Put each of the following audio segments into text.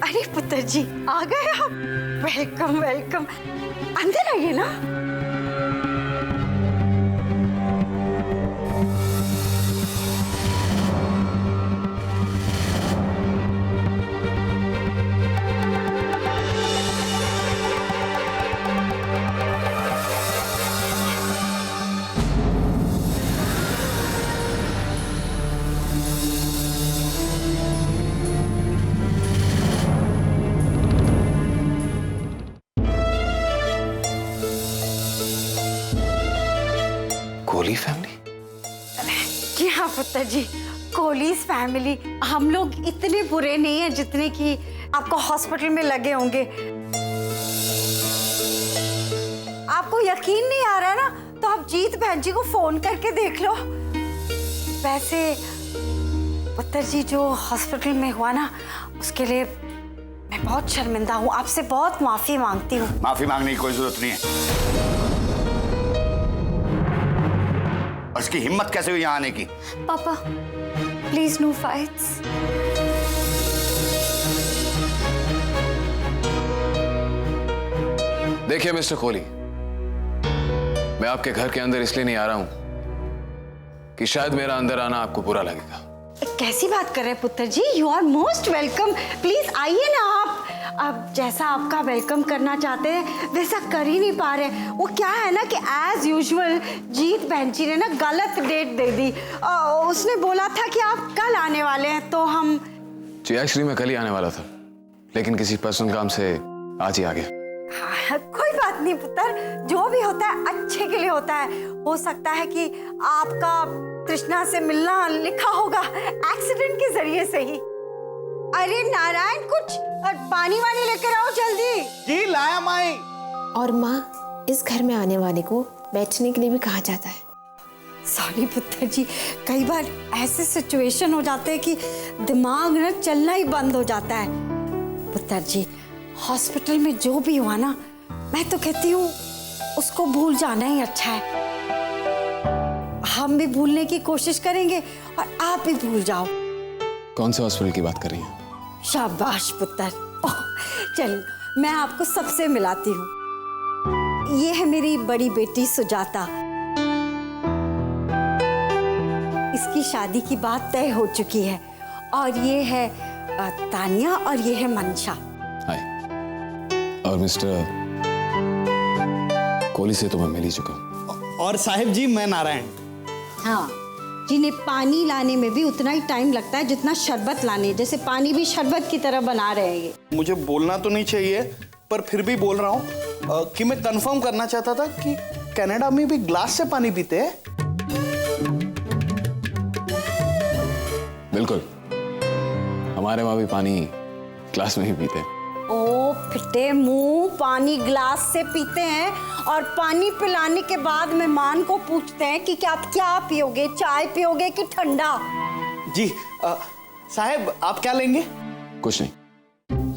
अरे पुत्र जी आ गए आप। वेलकम वेलकम, अंदर आइए ना। कोहली फैमिली? जी हाँ पुत्र जी, कोहलीज फैमिली। हम लोग इतने बुरे नहीं हैं जितने कि आपको हॉस्पिटल में लगे होंगे। आपको यकीन नहीं आ रहा है ना, तो आप जीत बहन जी को फोन करके देख लो। वैसे पुत्र जी जो हॉस्पिटल में हुआ ना, उसके लिए मैं बहुत शर्मिंदा हूँ, आपसे बहुत माफी मांगती हूँ। माफी मांगने की कोई जरूरत नहीं है। उसकी हिम्मत कैसे हुई यहाँ आने की? पापा प्लीज नो फाइट्स। देखिए मिस्टर कोहली, मैं आपके घर के अंदर इसलिए नहीं आ रहा हूं कि शायद मेरा अंदर आना आपको बुरा लगेगा। कैसी बात कर रहे हैं पुत्र जी, you are most welcome. Please आइए ना आप। अब जैसा आपका वेलकम करना चाहते हैं वैसा कर ही नहीं पा रहे। वो क्या है ना कि एज यूजुअल जीत बहन जी ने ना गलत डेट दे दी। उसने बोला था कि आप कल आने वाले हैं, तो हम। जी एक्चुअली मैं कल ही आने वाला था, लेकिन किसी पर्सनल काम से आज ही आ गया। हाँ, कोई बात नहीं पुत्र, जो भी होता है अच्छे के लिए होता है। हो सकता है कि आपका तृष्णा से मिलना लिखा होगा एक्सीडेंट के जरिए से ही। अरे नारायण, कुछ पानी वानी लेकर आओ जल्दी। जी लाया माई। और माँ, इस घर में आने वाले को बैठने के लिए भी कहा जाता है। सॉरी पुत्र जी, कई बार ऐसे सिचुएशन हो जाते हैं कि दिमाग ना चलना ही बंद हो जाता है। पुत्र जी, हॉस्पिटल में जो भी हुआ ना, मैं तो कहती हूँ उसको भूल जाना ही अच्छा है। हम भी भूलने की कोशिश करेंगे और आप भी भूल जाओ। कौन से हॉस्पिटल की बात कर रही हैं? शाबाश पुत्र। चलिए मैं आपको सबसे मिलाती हूँ। ये है मेरी बड़ी बेटी सुजाता। इसकी शादी की बात तय हो चुकी है। और ये है तानिया, और ये है मंशा। हाय। और मिस्टर कोहली से तो मैं मिल ही चुका हूँ। और साहिब जी, मैं नारायण। हाँ, जिन्हें पानी लाने में भी उतना ही टाइम लगता है जितना शरबत लाने, जैसे पानी भी शरबत की तरह बना रहे हैं ये। मुझे बोलना तो नहीं चाहिए, पर फिर भी बोल रहा हूँ कि मैं कंफर्म करना चाहता था कि कनाडा में भी ग्लास से पानी पीते हैं। बिल्कुल, हमारे वहां भी पानी ग्लास में ही पीते हैं। ओ फिटे मुंह, पानी ग्लास से पीते हैं और पानी पिलाने के बाद मेहमान को पूछते हैं कि क्या पियोगे, चाय पियोगे कि ठंडा? जी साहिब, आप क्या लेंगे? कुछ नहीं।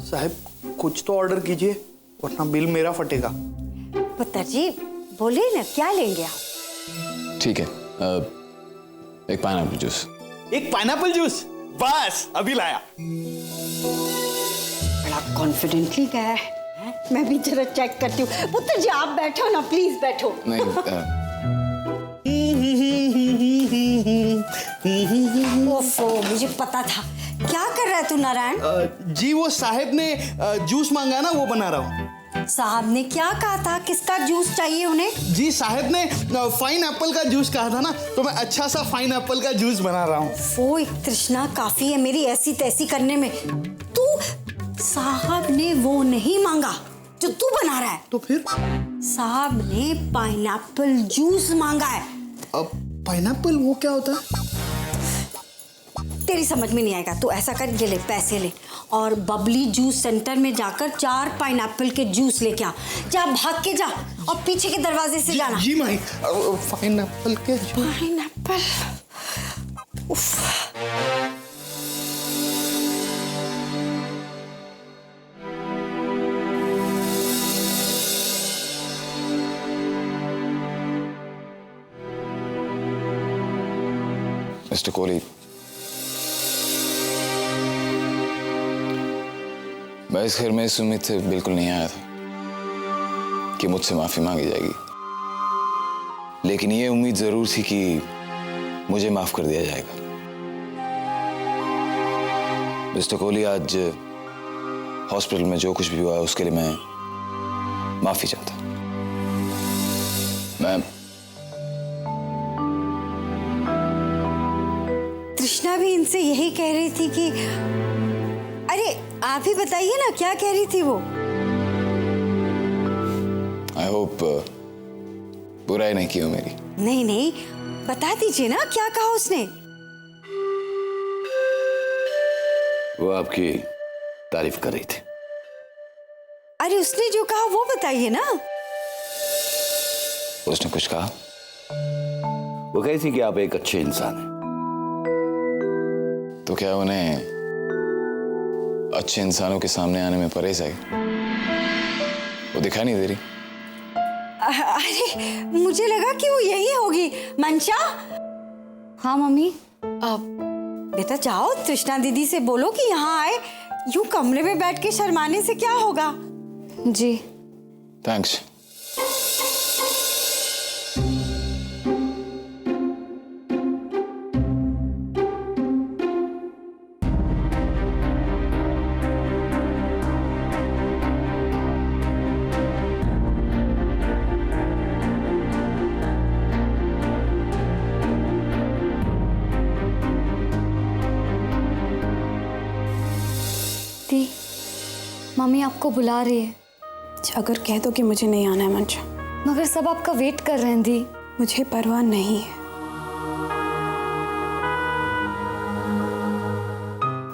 साहिब कुछ तो ऑर्डर कीजिए, वरना बिल मेरा फटेगा। पुत्र जी बोलिए ना, क्या लेंगे आप? ठीक है, एक पाइनएप्पल जूस। एक पाइनएप्पल जूस? बस अभी लाया। बड़ा कॉन्फिडेंटली गया है। मैं भी जरा चेक करती हूँ। पुत्र जी आप बैठो ना, प्लीज बैठो। नहीं ओफो, मुझे पता था। क्या कर रहा है तू नारायण? जी वो साहिब ने जूस मांगा ना, वो बना रहा हूँ। साहब ने क्या कहा था, किसका जूस चाहिए उन्हें? जी साहिब ने फाइन एप्पल का जूस कहा था ना, तो मैं अच्छा सा फाइन एप्पल का जूस बना रहा हूँ। वो एक तृष्णा काफी है मेरी ऐसी तैसी करने में। तू, साहब ने वो नहीं मांगा जो तू बना रहा है। तो फिर? साहब ने पाइनएप्पल जूस मांगा है। अब पाइनएप्पल वो क्या होता है? तेरी समझ में नहीं आएगा। तू ऐसा कर, ये ले पैसे ले और बबली जूस सेंटर में जाकर 4 पाइनएप्पल के जूस लेके आ। जा, भाग के जा और पीछे के दरवाजे से जाना। जी माई। पाइनएप्पल के जूस? पाइनएप्पल, उफ। मिस्टर कोहली, मैं इस घर में इस उम्मीद से बिल्कुल नहीं आया था कि मुझसे माफी मांगी जाएगी, लेकिन ये उम्मीद जरूर थी कि मुझे माफ कर दिया जाएगा। मिस्टर कोहली, आज हॉस्पिटल में जो कुछ भी हुआ है उसके लिए मैं माफी चाहता हूं। मैं तृष्णा भी इनसे यही कह रही थी कि अरे आप ही बताइए ना क्या कह रही थी वो। आई होप बुराई नहीं की हो मेरी। नहीं नहीं, बता दीजिए ना क्या कहा उसने। वो आपकी तारीफ कर रही थी। अरे उसने जो कहा वो बताइए ना। उसने कुछ कहा? वो कही थी कि आप एक अच्छे इंसान हैं। तो क्या उन्हें अच्छे इंसानों के सामने आने में परहेज है? वो दिखाई नहीं दे रही। अरे मुझे लगा कि वो यही होगी। मंशा। हाँ मम्मी। बेटा जाओ, तृष्णा दीदी से बोलो कि यहाँ आए। यूं कमरे में बैठ के शर्माने से क्या होगा। जी। थैंक्स। दी, मम्मी आपको बुला रही है। अगर कह दो कि मुझे नहीं आना है मंशा। मगर सब आपका वेट कर रहे हैं दी। मुझे परवाह नहीं है।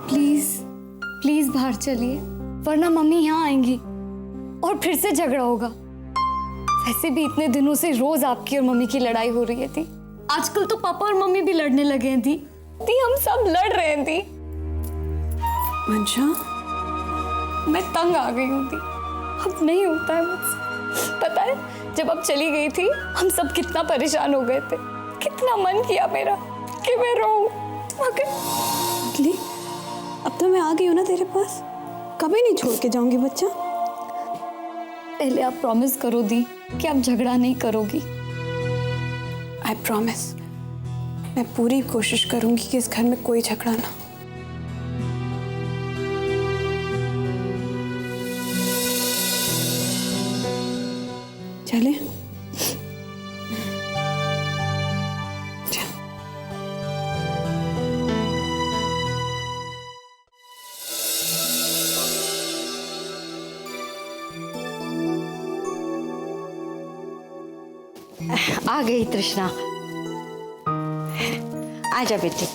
प्लीज प्लीज बाहर चलिए, वरना मम्मी यहाँ आएंगी और फिर से झगड़ा होगा। वैसे भी इतने दिनों से रोज आपकी और मम्मी की लड़ाई हो रही है दी। आजकल तो पापा और मम्मी भी लड़ने लगे हैं दी। दी हम सब लड़ रहे हैं दी। मंशा, मैं तंग आ गई हूँ दी। अब नहीं होता है मुझसे। पता है जब अब चली गई थी हम सब कितना परेशान हो गए थे, कितना मन किया मेरा कि मैं रोऊं, मगर ली, अब तो मैं आ गई हूँ ना तेरे पास। कभी नहीं छोड़ के जाऊंगी बच्चा। पहले आप प्रॉमिस करो दी कि आप झगड़ा नहीं करोगी। I promise. मैं पूरी कोशिश करूंगी कि इस घर में कोई झगड़ा ना हो। चले? आ गई तृष्णा। आजा बेटी।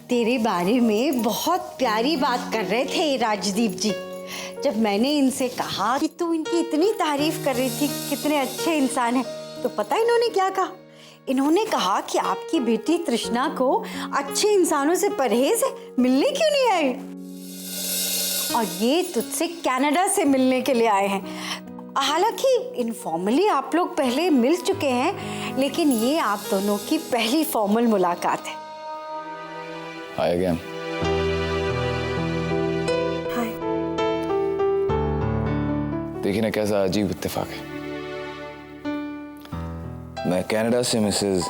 तेरे बारे में बहुत प्यारी बात कर रहे थे राजदीप जी। जब मैंने इनसे कहा कि तू इनकी इतनी तारीफ कर रही थी, कितने अच्छे इंसान हैं, तो पता है इन्होंने क्या कहा? इन्होंने कहा कि आपकी बेटी तृष्णा को अच्छे इंसानों से परहेज है, मिलने क्यों नहीं आए? और ये तुझसे कनाडा से मिलने के लिए आए हैं। हालांकि इनफॉर्मली आप लोग पहले मिल चुके हैं, लेकिन ये आप दोनों की पहली फॉर्मल मुलाकात है। Hi again. हाय। देखिए ना कैसा अजीब इत्तेफाक है। मैं कनाडा से मिसेस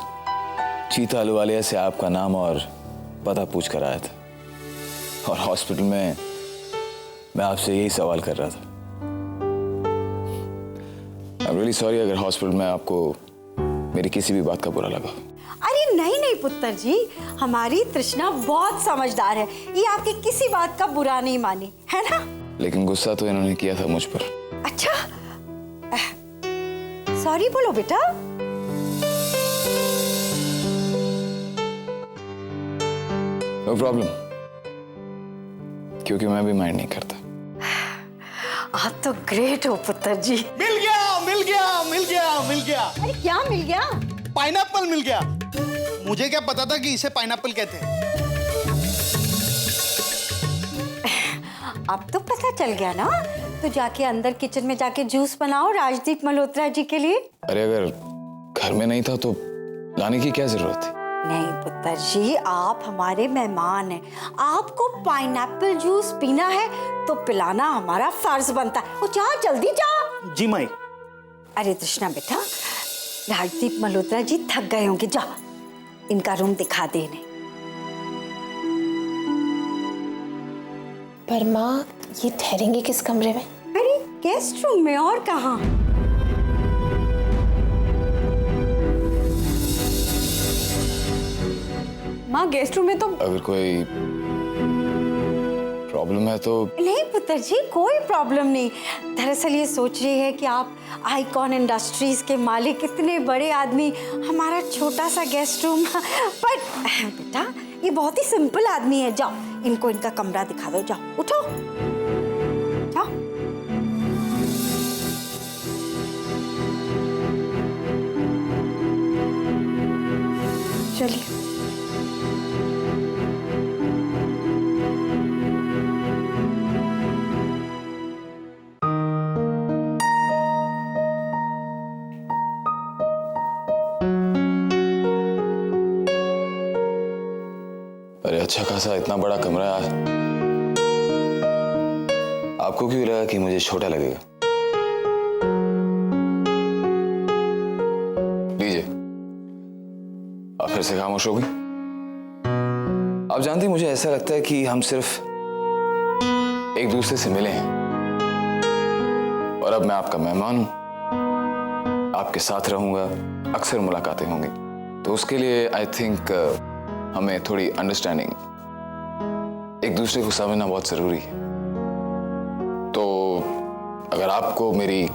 चीता अहलूवालिया से आपका नाम और पता पूछ कर आया था, और हॉस्पिटल में मैं आपसे यही सवाल कर रहा था। I'm really sorry अगर हॉस्पिटल में आपको मेरी किसी भी बात का बुरा लगा। अरे नहीं नहीं पुत्र जी, हमारी तृष्णा बहुत समझदार है, ये आपकी किसी बात का बुरा नहीं मानी है ना। लेकिन गुस्सा तो इन्होंने किया था मुझ पर। अच्छा, सॉरी बोलो बेटा। नो प्रॉब्लम, क्योंकि मैं भी माइंड नहीं करता। आप तो ग्रेट हो पुत्र जी। मिल गया, मिल गया, मिल गया, मिल गया। अरे क्या मिल गया? पाइनएप्पल मिल गया। मुझे क्या पता था कि इसे पाइनएप्पल कहते हैं। अब तो पता चल गया ना, तो जाके अंदर किचन में जाके जूस बनाओ राजदीप मल्होत्रा जी के लिए। अरे अगर घर में नहीं था तो लाने की क्या जरूरत थी? नहीं पुत्र जी, आप हमारे मेहमान हैं, आपको पाइनएप्पल जूस पीना है तो पिलाना हमारा फर्ज बनता है। वो जा, जल्दी जा। जी माई। अरे तृष्णा बेटा, राजदीप मल्होत्रा जी थक गए होंगे, जा इनका रूम दिखा दे इन्हें। पर माँ, ये ठहरेंगे किस कमरे में? अरे गेस्ट रूम में, और कहाँ। माँ गेस्ट रूम में तो अगर कोई प्रॉब्लम है तो नहीं पुत्र जी, कोई प्रॉब्लम नहीं। दरअसल ये सोच रही है कि आप आइकॉन इंडस्ट्रीज के मालिक, इतने बड़े आदमी, हमारा छोटा सा गेस्ट रूम। पर बेटा ये बहुत ही सिंपल आदमी है। जाओ इनको इनका कमरा दिखा दो, जाओ उठो जाओ। चलिए। अरे अच्छा खासा इतना बड़ा कमरा है। आपको क्यों लगा कि मुझे छोटा लगेगा? लीजिए, आप फिर से खामोश होगी। आप जानती, मुझे ऐसा लगता है कि हम सिर्फ एक दूसरे से मिले हैं और अब मैं आपका मेहमान हूं, आपके साथ रहूंगा, अक्सर मुलाकातें होंगी, तो उसके लिए आई थिंक हमें थोड़ी अंडरस्टैंडिंग, एक दूसरे को समझना बहुत जरूरी है। तो अगर आपको मेरी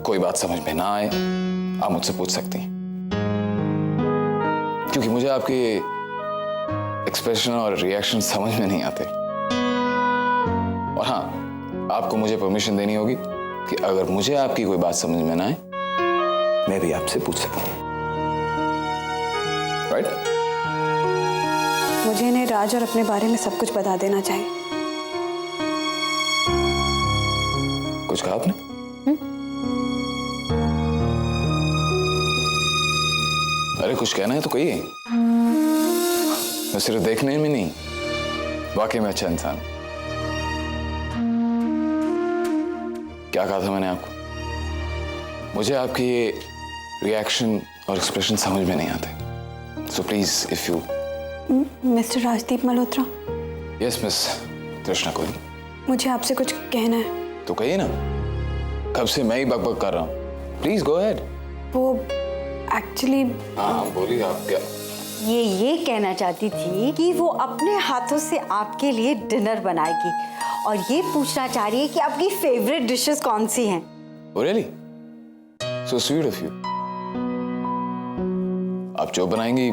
कोई बात समझ में ना आए, आप मुझसे पूछ सकती हैं, क्योंकि मुझे आपके एक्सप्रेशन और रिएक्शन समझ में नहीं आते। और हाँ, आपको मुझे परमिशन देनी होगी कि अगर मुझे आपकी कोई बात समझ में ना आए, मैं भी आपसे पूछ सकूं। राइट? मुझे इन्हें राज और अपने बारे में सब कुछ बता देना चाहिए। कुछ कहा आपने? अरे कुछ कहना है तो कहिए। मैं सिर्फ देखने में नहीं, वाकई में अच्छा इंसान। क्या कहा था मैंने आपको? मुझे आपकी ये रिएक्शन और एक्सप्रेशन समझ में नहीं आते। So please if you. Mister Rajdeep Malhotra. Yes miss तृष्णा कोहली। मुझे आपसे कुछ कहना है। तो कहिए ना, कब से मैं ही बकबक कर रहा हूँ। Please go ahead. वो एक्चुअली। हाँ बोलिए, आप क्या? ये कहना चाहती थी कि वो अपने हाथों से आपके लिए डिनर बनाएगी और ये पूछना चाह रही है कि आपकी फेवरेट डिशेस कौन सी हैं। Oh really? So sweet of you. आप जो बनाएंगी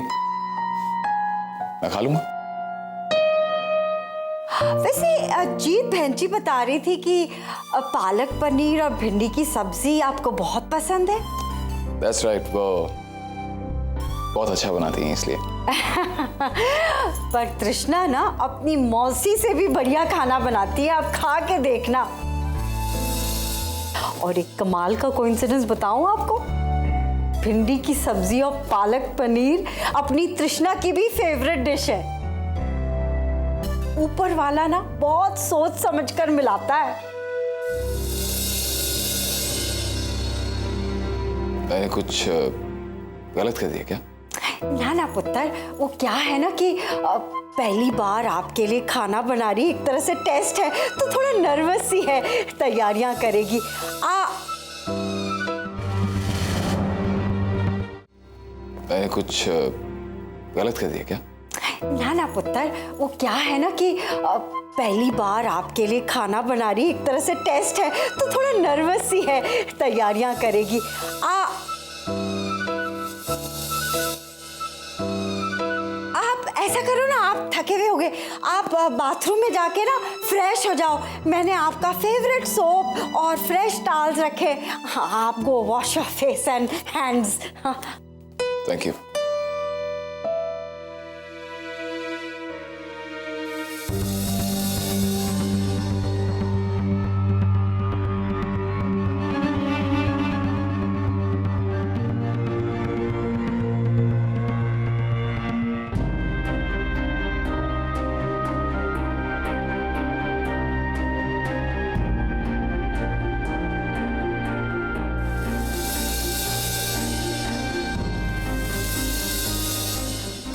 मैं खा लूंगा। वैसे जीत बहन जी बता रही थी कि पालक पनीर और भिंडी की सब्जी आपको बहुत पसंद है। That's right, वो बहुत अच्छा बनाती हैं इसलिए। पर तृष्णा ना अपनी मौसी से भी बढ़िया खाना बनाती है, आप खा के देखना। और एक कमाल का कोइंसिडेंस बताऊं आपको, भिंडी की सब्जी और पालक पनीर अपनी तृष्णा की भी फेवरेट डिश है। ऊपर वाला ना बहुत सोच समझकर मिलाता है। मैंने कुछ गलत कर दिया क्या? ना ना पुत्र, वो क्या है ना कि पहली बार आपके लिए खाना बना रही, एक तरह से टेस्ट है, तो थोड़ा नर्वस सी है, तैयारियां करेगी। मैंने कुछ गलत कर दिया क्या? ना ना पुत्र, वो क्या है ना कि पहली बार आपके लिए खाना बना रही, एक तरह से टेस्ट है, तो थोड़ा नर्वस सी है, तैयारियां करेगी। आप ऐसा करो ना, आप थके हुए होगे, आप बाथरूम में जाके ना फ्रेश हो जाओ। मैंने आपका फेवरेट सोप और फ्रेश टॉवल्स रखे। हाँ, आप go wash your face and hands. Thank you.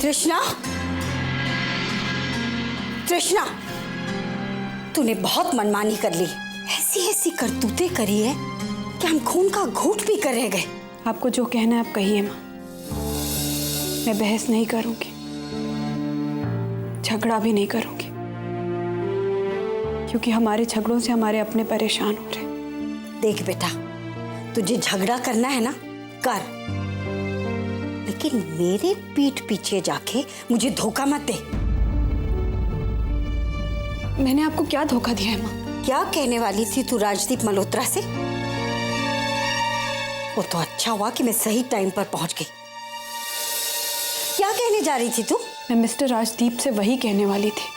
Trishna, Trishna, तूने बहुत मनमानी कर ली। ऐसी ऐसी करतूतें करी है कि हम खून का घूंट पी कर रह गए। आपको जो कहना है आप कहिए माँ, मैं बहस नहीं करूंगी, झगड़ा भी नहीं करूंगी, क्योंकि हमारे झगड़ों से हमारे अपने परेशान हो रहे। देख बेटा, तुझे झगड़ा करना है ना, कर, लेकिन मेरे पीठ पीछे जाके मुझे धोखा मत दे। मैंने आपको क्या धोखा दिया है माँ? क्या कहने वाली थी तू राजदीप मल्होत्रा से? वो तो अच्छा हुआ कि मैं सही टाइम पर पहुंच गई। क्या कहने जा रही थी तू? मैं मिस्टर राजदीप से वही कहने वाली थी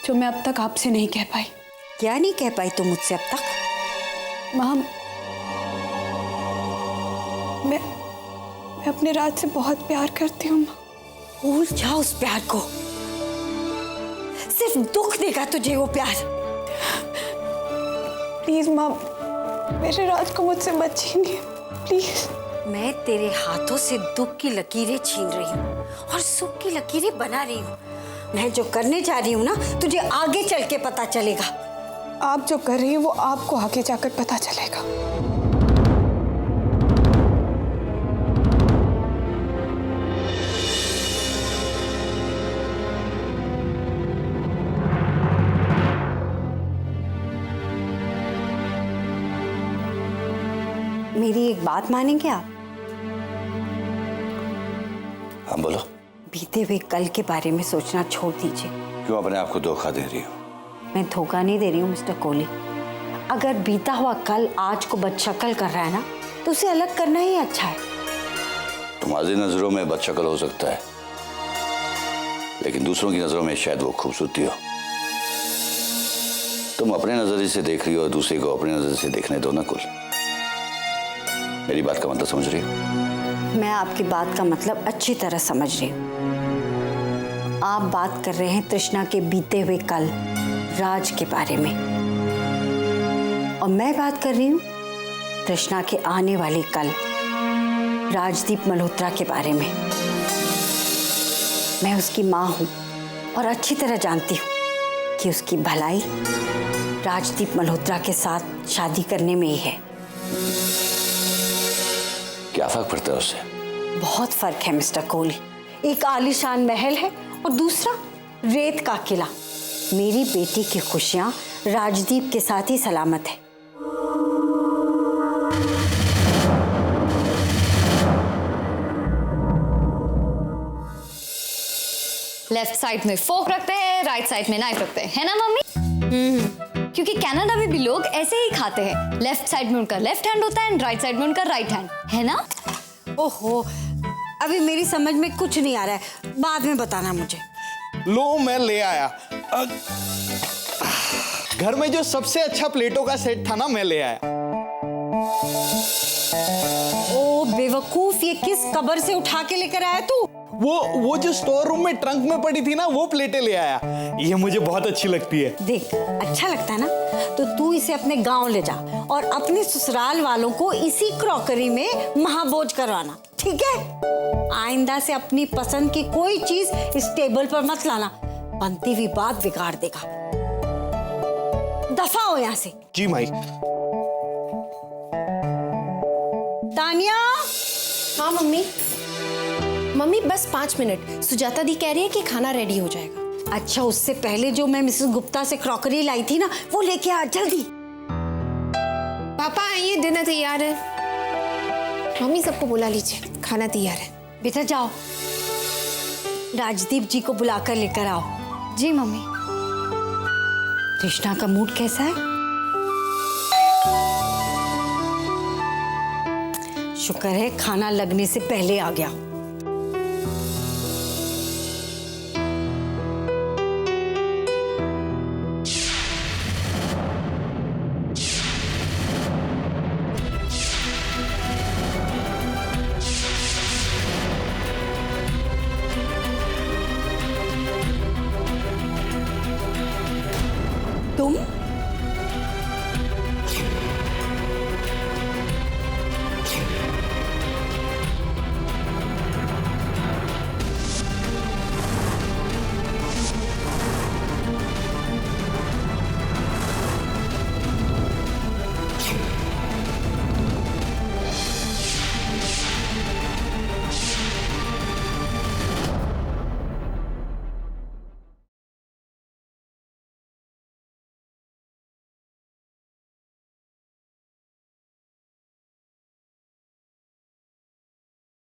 जो मैं अब तक आपसे नहीं कह पाई। क्या नहीं कह पाई तू मुझसे अब तक? माँ, मैं अपने राज से बहुत प्यार करती हूँ माँ। भूल जा उस प्यार को, सिर्फ दुख देगा तुझे वो प्यार। प्लीज माँ, मेरे राज को मुझसे मत छीनिए प्लीज। मैं तेरे हाथों से दुख की लकीरें छीन रही हूँ और सुख की लकीरें बना रही हूँ। मैं जो करने जा रही हूँ ना, तुझे आगे चल के पता चलेगा। आप जो कर रही हैं वो आपको आगे जाकर पता चलेगा। मेरी एक बात मानेंगे आप? हाँ बोलो। बीते हुए कल के बारे में सोचना छोड़ दीजिए। क्यों अपने आप को धोखा दे रही हो? मैं धोखा नहीं दे रही हूँ मिस्टर कोहली। अगर बीता हुआ कल आज को बदशक्ल कर रहा है ना, तो उसे अलग करना ही अच्छा है। तुम्हारी नजरों में बदशक्ल हो सकता है, लेकिन दूसरों की नजरों में शायद वो खूबसूरती हो। तुम अपने नजरिए से देख रही हो और दूसरे को अपने नजर से देखने दो ना। कुल मेरी बात का मतलब समझ रही हो? मैं आपकी बात का मतलब अच्छी तरह समझ रही हूँ। आप बात कर रहे हैं तृष्णा के बीते हुए कल राज के बारे में, और मैं बात कर रही हूँ तृष्णा के आने वाले कल राजदीप मल्होत्रा के बारे में। मैं उसकी माँ हूँ और अच्छी तरह जानती हूँ कि उसकी भलाई राजदीप मल्होत्रा के साथ शादी करने में ही है। क्या फर्क पड़ता है उससे? बहुत फर्क है मिस्टर कोहली। एक आलीशान महल है और दूसरा रेत का किला। मेरी बेटी की खुशियां राजदीप के साथ ही सलामत है। लेफ्ट साइड में फोक रखते हैं, राइट साइड में नाइफ रखते हैं, है ना मम्मी? क्योंकि कनाडा में भी लोग ऐसे ही खाते हैं। लेफ्ट साइड में उनका लेफ्ट हैंड होता है एंड राइट साइड में उनका राइट हैंड, है ना? ओहो, अभी मेरी समझ में कुछ नहीं आ रहा है, बाद में बताना मुझे। लो मैं ले आया। घर में जो सबसे अच्छा प्लेटों का सेट था ना, मैं ले आया। ओ बेवकूफ, ये किस कबर से उठा के लेकर आया तू? वो जो स्टोर रूम में ट्रंक में पड़ी थी ना, वो प्लेटें ले आया। ये मुझे बहुत अच्छी लगती है। देख, अच्छा लगता है ना, तो तू इसे अपने गांव ले जा और अपने ससुराल वालों को इसी क्रॉकरी में महाभोज करवाना, ठीक है? आइंदा से अपनी पसंद की कोई चीज इस टेबल पर मत लाना, बनती हुई बात बिगाड़ देगा। दफा हो यहाँ से। जी माई। तानिया। हाँ मम्मी। मम्मी बस 5 मिनट, सुजाता दी कह रही है कि खाना रेडी हो जाएगा। अच्छा, उससे पहले जो मैं मिसेस गुप्ता से क्रॉकरी लाई थी ना, वो लेके आ जल्दी। पापा आइए, डिनर तैयार है। मम्मी सबको बुला लीजिए, खाना तैयार है। बेटा जाओ, राजदीप जी को बुलाकर लेकर आओ। जी मम्मी। तृष्णा का मूड कैसा है? शुक्र है खाना लगने से पहले आ गया।